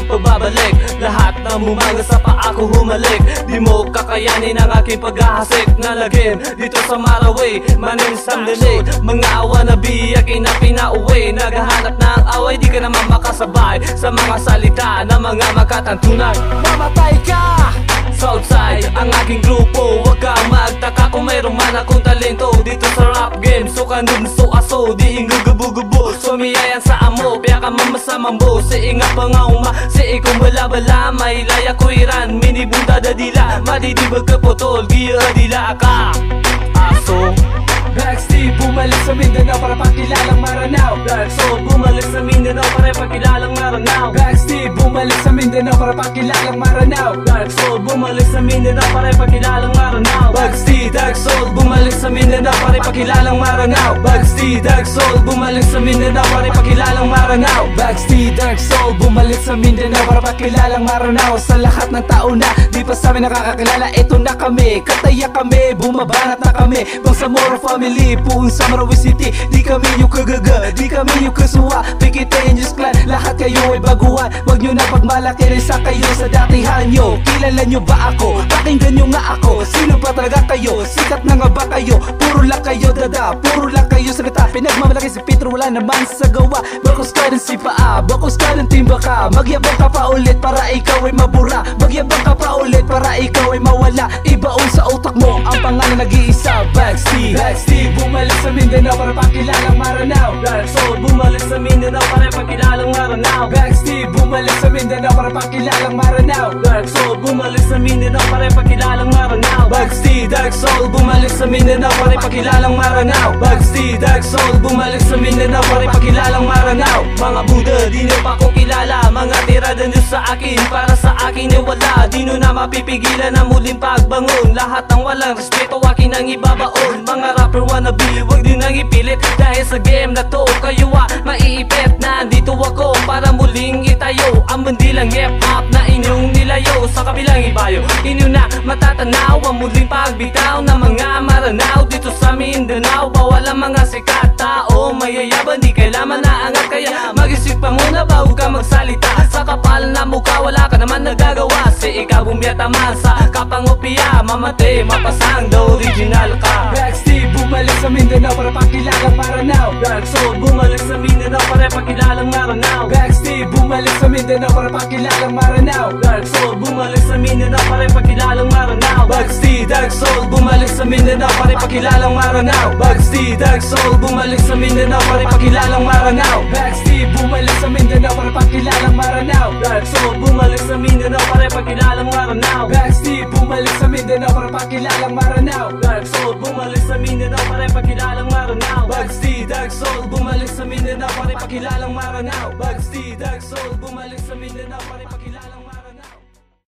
pagbabalik. Lahat na bumanga sa paa ko humalik. Di mo kakayanin ang aking paghahasik na lagim dito sa Maraway. Maning sandali, mga wannabe aking na pinauwi. Naghahanap ng away, di ka naman makasabay sa mga salita na mga makatantunan. Mamatay ka! Southside, ang aking grupo. Huwag kang magtaka kung mayroong man akong talento dito sa rap game. So kanun, so aso, di ingugubo-gubo. Sumiyayan sa amo, kaya ka mamasamambo. Si inga pangauma, si ikong bala-bala. May laya ko iran, minibunda dadila. Madidibag ka potol, giya adila ka aso. Backstreet, bumalik sa Mindanao para pakilalang Maranao. Dark Soul, bumalik sa Mindanao para pakilalang Maranao. Backstreet, bumalik sa Mindanao para pakilalang Maranao. Dark Soul, bumalik sa Mindanao para pakilalang Maranao. Backstreet, Dark Soul, bumalik sa Mindanao para pakilalang Maranao. Backstreet, Dark Soul, bumalik sa Mindanao para pakilalang Maranao. Backstreet, Dark Soul, bumalik sa Mindanao para pakilalang Maranao. Sa lahat ng tao na di pa sa amin nakakakilala, ito na kami, kataya kami, bumabanat na kami. Bangsamoro family, buong sa Marawi City. Di kami yung kagaga, di kami yung kasuwa. Pikitin yung clan, lahat kayo ay baguhan. Huwag nyo na pagmalaki rin sa kayo sa datihan nyo. Kilala nyo ba ako? Pakinggan nyo nga ako. Sino ba talaga kayo? Sikat na nga ba kayo? Puro lang kayo dada, puro lang kayo salita. Pinagmamalaki si Petro, wala naman sa gawa. Bakos ka ng sipa, bakos ka ng timba ka. Magyabang ka pa ulit para ikaw ay mabura. Magyabang ka pa ulit para ikaw ay mawala. Ibaon sa utak mo ang pangalan nag-iisa. Backstreet, Backstreet, bumalik sa Mindanao para pakilalang Maranao. Dark Soul, bumalik sa Mindanao para pakilalang Maranao. Backstreet, bumalik sa Mindanao para pakilalang Maranao. Dark Soul, bumalik sa Mindanao para pakilalang Maranao. Backstreet, Dark Soul, bumalik sa Mindanao para pakilalang Maranao. Backstreet, Dark Soul, bumalik sa Mindanao para pakilalang Maranao. Mga Buddha, di nyo pa ko kilala. Mga tirada nyo sa akin, para sa akin ay wala. Di nyo na mapipigilan na muling pagbangon. Lahat ng walang respeto akin ang ibabaon. Mga rapper wannabe, huwag din nang ipilit. Dahil sa game na to, kayo maiipit. Nandito ako para muling itayo ang bandilang hip-hop na inyong nilayo. Sa kabilang ibayo, inyo na matatanaw ang muling pagbitaw ng mga Maranao dito sa Mindanao. Bawal ang mga sikat tao, mayayabang di kailangan na angat. Kaya mag-isip pa muna bago ka magsalita. Sa kapal na mukha, wala ka naman nagagawa. Si ikaw bumiyataman sa kapangopia. Mamatay, mapasang the original ka. Backstreet, bumalik sa Mindanao para pakilalang Maranao. Dark Soul, bumalik sa Mindanao para pakilalang Maranao. Backstreet, bumalik sa Mindanao para pakilalang Maranao. Dark Soul, bumalik sa Mindanao para pakilalang Maranao. Backstreet, Dark Soul, bumalik sa Mindanao para pakilalang Maranao. Backstreet, Dark Soul, bumalik sa Mindanao para pakilalang Maranao. Backstreet, bumalik sa Mindanao para pakilalang Maranao. Dark Soul, bumalik sa Mindanao para pakilalang Maranao. Backstreet, bumalik sa Mindanao para pakilalang Maranao. Dark Soul, bumalik sa Mindanao para pakilalang Maranao. Backstreet, Dark Soul, bumalik sa Mindanao para pakilalang Maranao. Backstreet, Dark Soul, bumalik sa Mindanao para